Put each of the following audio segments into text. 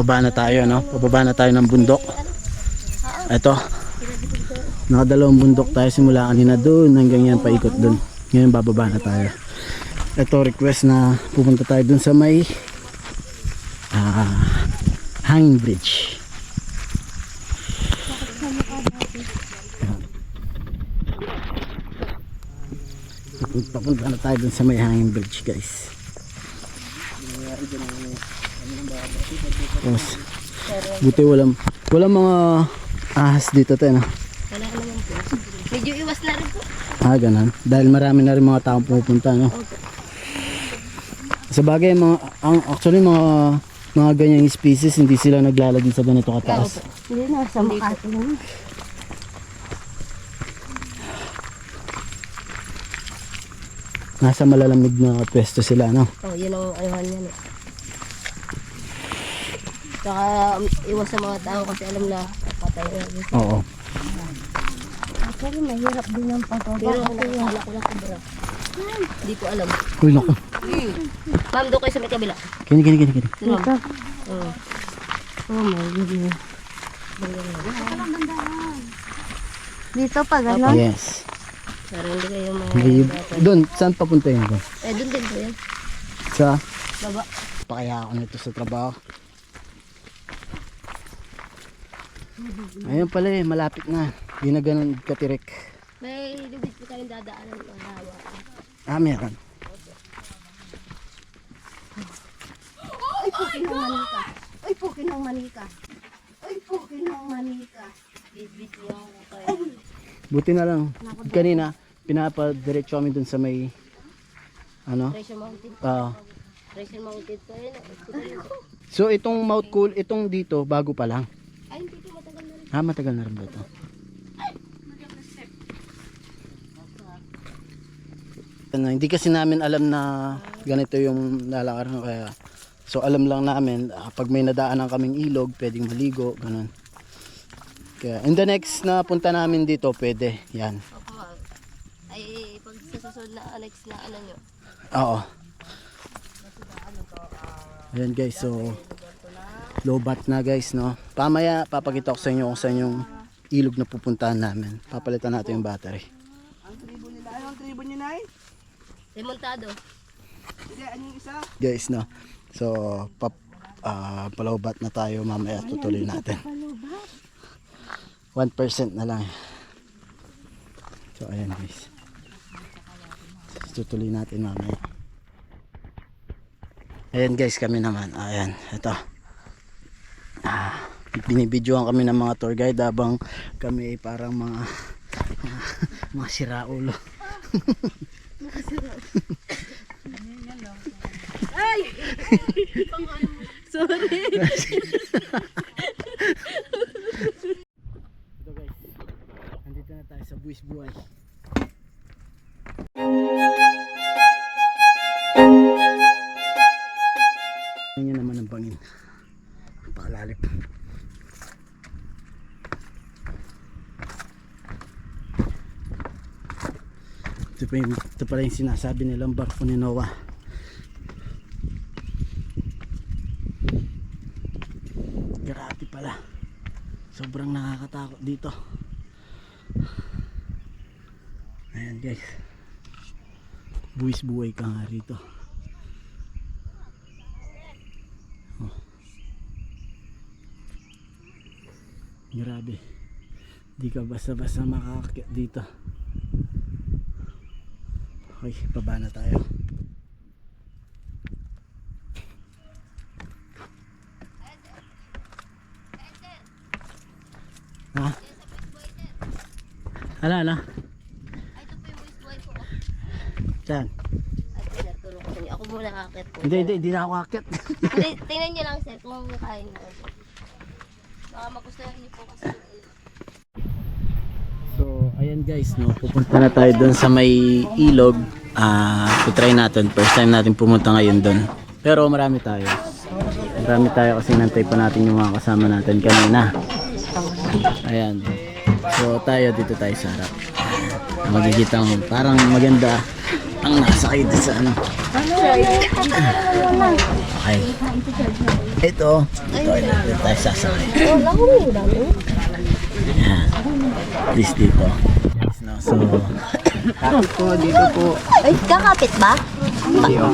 pababa na tayo, no? Pababa na tayo ng bundok. Ito. Nakadalawang bundok tayo simula kanina doon hanggang yan paikot doon. Ngayon bababa na tayo. Ito request na pupunta tayo doon sa may hanging bridge. Papunta na tayo doon sa may hanging bridge, guys. Yes. Buti walang mga ahas dito tayo, no? Wala naman po. Medyo iwas na rin po. Ganun. Dahil marami na rin mga taong pumupunta, no? Sa bagay, actually mga ganyang species, hindi sila naglalagay sa ganito kataas. Hindi na, sa Makati naman. Nasa malalamig na pwesto sila, no? Yun ang ayuhan yan eh. Saka iwas sa mga tao kasi alam na patay na. Oo. Actually, mahirap din ang patoba. Pero nakakala ko lang kubra. Hindi ko alam. Uy, naku. Ma'am, doon kayo sa may kabila. Kini. Dito. Oh my goodness. Dito pa gano'n? Yes. Pero hindi kayo Doon, saan papunta yun? doon din po yan. Sa? Baba. Pakaya ako nito sa trabaho. Ayun pala eh, malapit na. Hindi na ganun katirik. May lubid po tayong dadaanan ng hawa. Meron. Ay, pukin ng manika. Ay, pukin ng manika. Ay, pukin ng manika. Bit yung tayo. Buti na lang. Kanina, pinapadiretso kami dun sa may Treasure Mountain. Treasure Mountain po yun. So itong Mount Cool, itong dito, bago pa lang. Ay, hindi po matagal na rin. Matagal na rin ba ito? Hindi kasi namin alam na ganito yung lalakaran, kaya so alam lang namin pag may nadaanan kaming ilog pwedeng maligo, ganun. Kaya in the next na punta namin dito pwede yan. Opo, ay pag sa susunod na next na ano nyo. Oo. Ayan guys, so low bat na guys, no. Pamaya papakita ko sa inyo kung saan yung ilog na pupuntahan namin. Papalitan natin yung battery. Ang tribo nila, anong tribo nyo na eh? Remontado. Hindi, anong isa? Guys, no. So palawbat na tayo, mamaya tutuloy natin. 1% na lang. So ayan guys. Tutuloy natin mamaya. Ayan guys, kami naman. Ayan, ito. Binibidyoan kami ng mga tour guide habang kami parang mga siraulo. Ay! Sorry. Ito guys, nandito na tayo sa Buwis Buhay. Yan naman ang bangin. Napakalalim. Ito pala yung sinasabi nilang barko ni Noah. Grabe pala. Sobrang nakakatakot dito. Ayan guys. Buwis buhay ka nga rito. Grabe. Di ka basta-basta makakakit dito. Okay, baba na tayo. Ha? Ala. Ay, ito po yung voice boy ko. Saan? Ay, pinaturo ko sa inyo. Ako muna kakit po. Hindi na ako akit. Hindi, tingnan nyo lang sir kung kaya nyo. Baka magustuhan nyo po kasi. So, ayan guys, no, pupunta na tayo doon sa may ilog. Try natin. First time natin pumunta ngayon doon. Pero marami tayo kasi nantay pa natin yung mga kasama natin kanina. Ayan. So tayo dito tayo sa harap. Magkikita mo parang maganda ang nasakay dito sa ano. Okay. Ito tayo sasakay. Yan. Please dito. No, so, Ay, kakapit ba? ayan.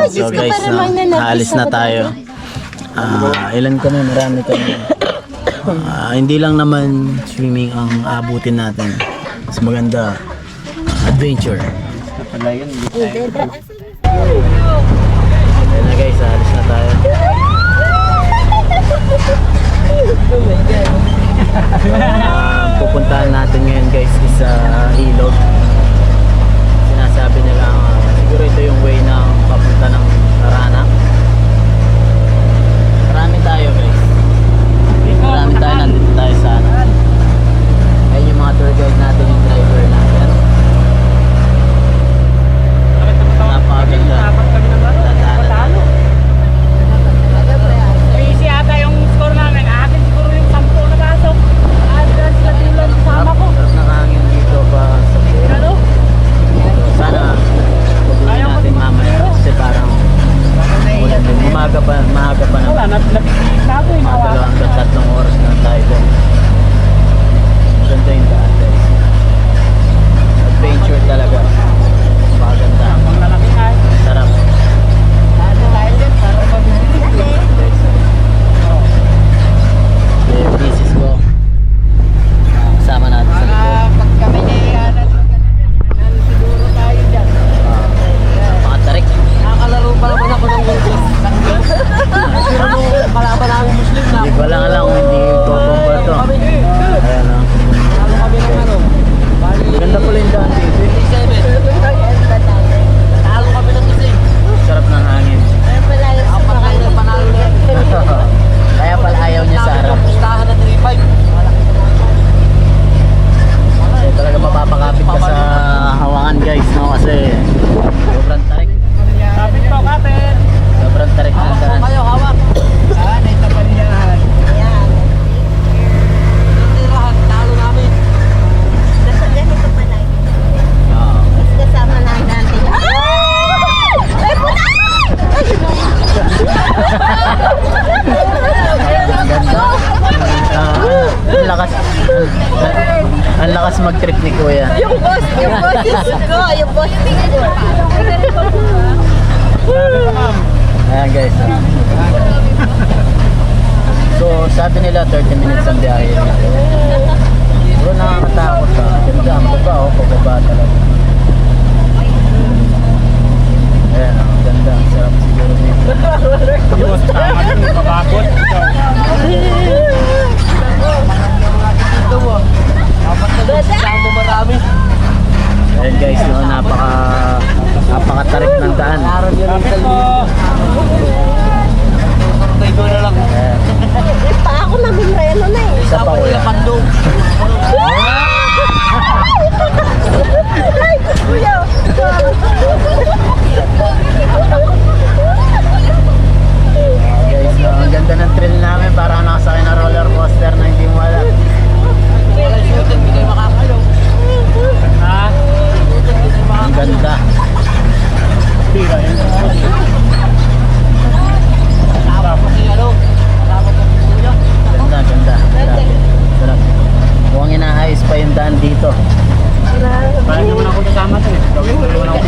So guys, no, aalis na tayo. Ilan kami? Marami kami. Hindi lang naman swimming ang abutin natin. Mas maganda, adventure. Ayan na guys, aalis na tayo. Pupuntahan natin ngayon guys is ilog. Sinasabi nila siguro ito yung way ng papunta ng Tarana. Marami tayo guys. Marami tayo, nandito tayo sa ano. Ayun yung mga tour guide natin, yung driver natin. Napakaganda. Dadaanan. Easy ata yung score namin. Akin siguro yung 10 na pasok. Advance na tilan sama ko. Sarap ng hangin dito pa sa Ano? sana tuloy natin mamaya kasi parang ulan din. Maaga pa Wala, naman. napipigil na ako. Mga 2 hanggang 3 oras na tayo doon. Maganda yung daan guys. Adventure talaga. Maganda. Ang lalaki ay. Sarap. Yung thesis ko. Kasama natin sa likod. Pag kami na siguro tayo dyan. Pakatarik. Nakakalaro pa naman ako ng Wilkes. Pero nung kalaban namin Muslim na. Hindi ko lang alam kung hindi totombo to. Ayan o. Lalo kami ng ano. Ganda pala yung daan dito. 27. Talo kami ng kasi. Sarap ng hangin. Apat tayo na panalo na. Kaya pala ayaw niya sa harap. Pustahan na 3-5. Kasi talaga mapapakapit ka sa hawangan guys, no? Kasi sobrang tarik. Kapit po, kapit. Sobrang tarik ng Hawak po daan. kayo, hawak. Naitapan yan. Tirahan, talo namin. Nasa ganito pala. Oo. Kasama na natin. Ay, puta! Ang lakas. Ang lakas mag-trip ni Kuya. Yung boses ko, yung boses ko. Ayan guys. So sabi nila 30 minutes ang biyahe. Pero nakakatakot ka. Ganda ang baba o pababa talaga. Ayan ang ganda. Ang sarap siguro dito. Yung tama yung pabakot. Dito mo. Dapat na doon sa marami. Ayan guys, no, napakatarik ng daan. Araw nyo lang sa libo. Tayo ko na lang. Ayan. Pa ako nabimreno na eh. Isa pa Tapos Kuya. yung pandong. Ay, kuya. Guys, no, ang ganda ng thrill namin. Parang nakasakay na roller coaster na hindi mo alam. Wala shoot, hindi kayo makakalaw. Ha? Ang ganda. Tapos yung ano. Tapos yung kuya. Ganda, ganda. Grabe. Sarap. Mukhang inaayos pa yung daan dito. Parang naman ako kasama to eh. Gawin ko naman ako.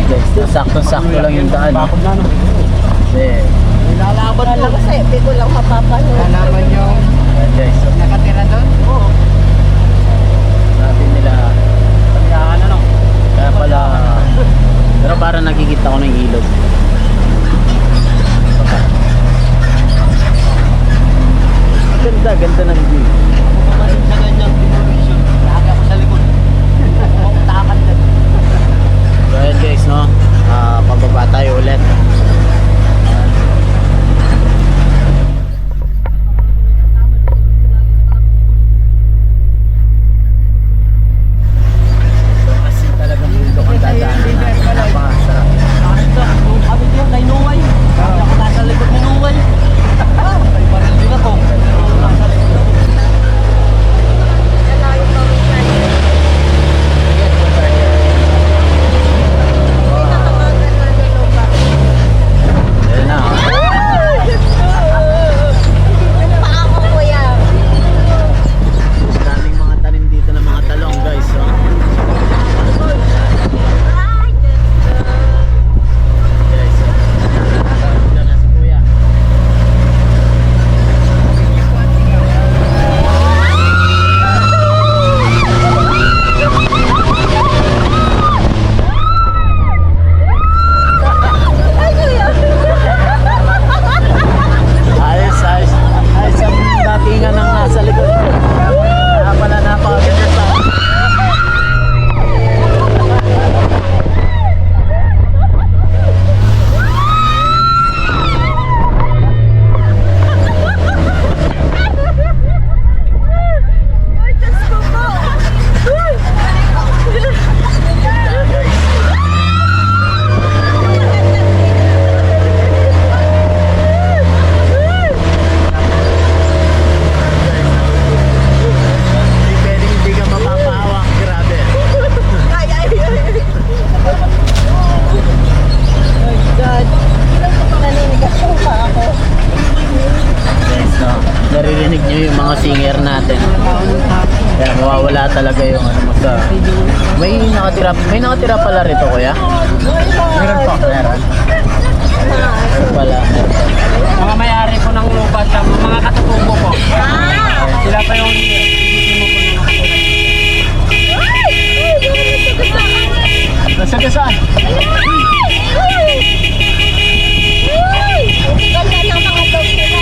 Guys, sakto-sakto lang yung daan. Bakod na no. Kasi, Lalaban Wala mo. kasi, hindi ko lang mapapanood. Lalaban yung ayan guys, so, nakatira doon? Oo. sabi nila, Pagyahan ano? kaya pala, pero parang nakikita ko ng ilog. Ganda, ganda ng view. Pumalit sa ganyang decoration. Lagi ako sa likod. Takot din. So ayan guys, no, pababa tayo ulit. So kasi talagang ilog ang dadaanin natin. Napakasarap. Kami din kay Nuway. Kami ako nasa likod ni Nuway. May baril din ako. Nasa likod ako. nyo yung mga singer natin. Kaya mawawala talaga yung ano mo sa... May nakatira pala rito, kuya? Meron pa, meron. Meron pala, meron pa. Mga may-ari po ng lupa sa mga katutubo po. Sila pa yung mo po ng Nasaan? Ganda ng mga dog nila.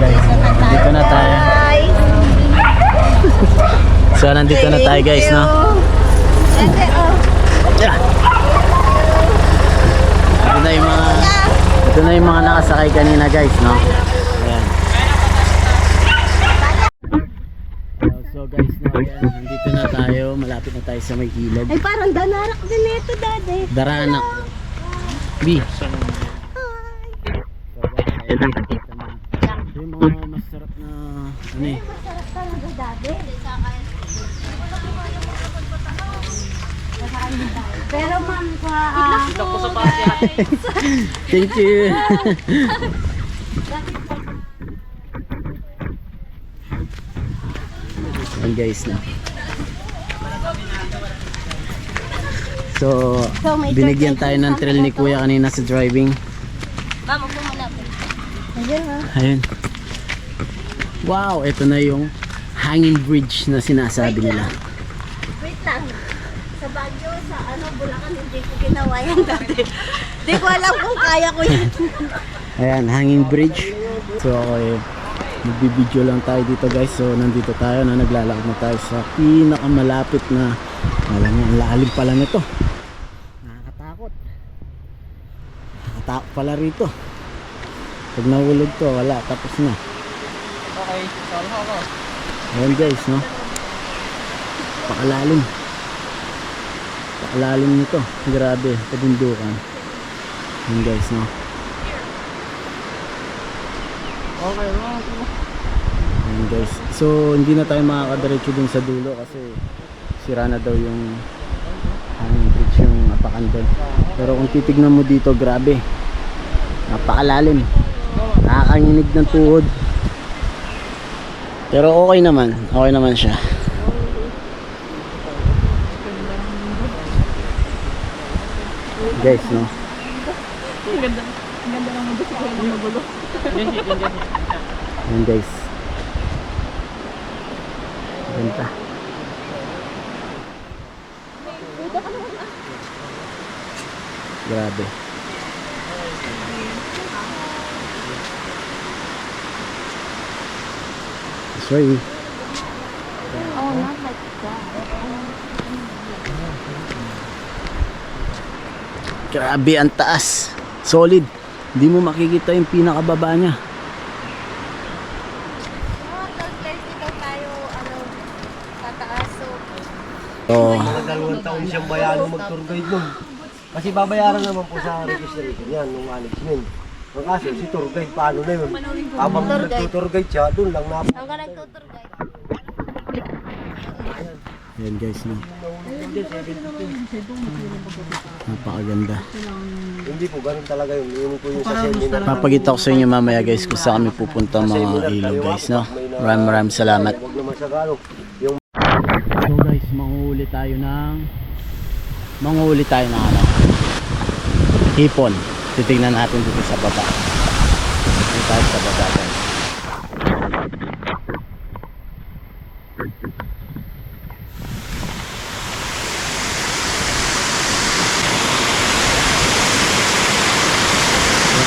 Guys, nandito na tayo. So, nandito na tayo guys, no? Yeah. Ito na yung mga nakasakay kanina guys, no? Ayan. So guys, no, ayan, nandito na tayo, malapit na tayo sa may ilog. Ay, parang danarak din ito, Daddy. Daranak. B. Yung mga masarap na ano eh. Masarap talaga, Daddy. Pero ma'am, Ito po sa party ate. Thank you. Ayan guys na. So, binigyan tayo ng trail ni Kuya kanina sa driving. ma'am, upo muna po. Ayun ha. Ayun. Wow, ito na yung hanging bridge na sinasabi nila. Wait lang. Sa Baguio, sa Bulacan, hindi ko ginawa yan dati. Hindi ko alam kung kaya ko yan. Ayan, hanging bridge. So ako magbibideo lang tayo dito guys. So nandito tayo na naglalakad na tayo sa pinakamalapit na, alam mo, ang lalim pala nito. Nakakatakot. Nakakatakot pala rito. Pag nahulog to, wala, tapos na. Okay, solo ako. Ayan guys, no? Pakalalim. Pakalalim nito. Grabe, kabundukan. Ayan guys, no? Okay, Ayan guys. So, hindi na tayo makakadiretso dun sa dulo kasi sira na daw yung hanging bridge, yung apakan doon. Pero kung titignan mo dito, grabe. Napakalalim. Nakakanginig ng tuhod. Pero okay naman. Okay naman siya. Guys, no? Ayan guys. Ganda. Grabe. Sorry. Oh, not like that. Grabe, ang taas. Solid. Hindi mo makikita yung pinakababa niya. Dito tayo, tataas. So, Dalawang taon siyang bayano mag-tour guide nun. Kasi babayaran naman po sa registration yan nung management. Ang kaso, si tour guide, paano na yun? Habang nag-tour guide siya, doon lang na. Hanggang nagtutur guys. ayan guys, no? Napakaganda. Hindi po, ganun talaga yun. Yun po yung sa seminar. Papakita ko sa inyo mamaya guys kung saan kami pupunta mga ilog guys, no? Maraming salamat. Huwag naman sa gano'n. Yung So guys, manguhuli tayo ng ano, hipon. Titignan natin dito sa baba. Dito tayo sa baba guys.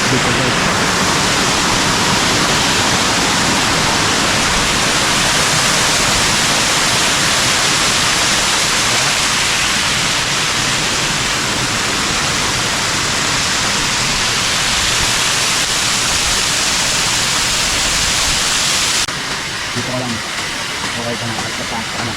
Dito guys. Dito ko lang. Okay ka na. Pagpapasok ka na.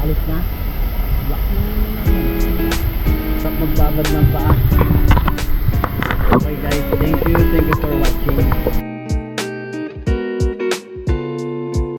Paalis na. Black na naman. Sarap magbabad ng paa. Okay guys, thank you for watching.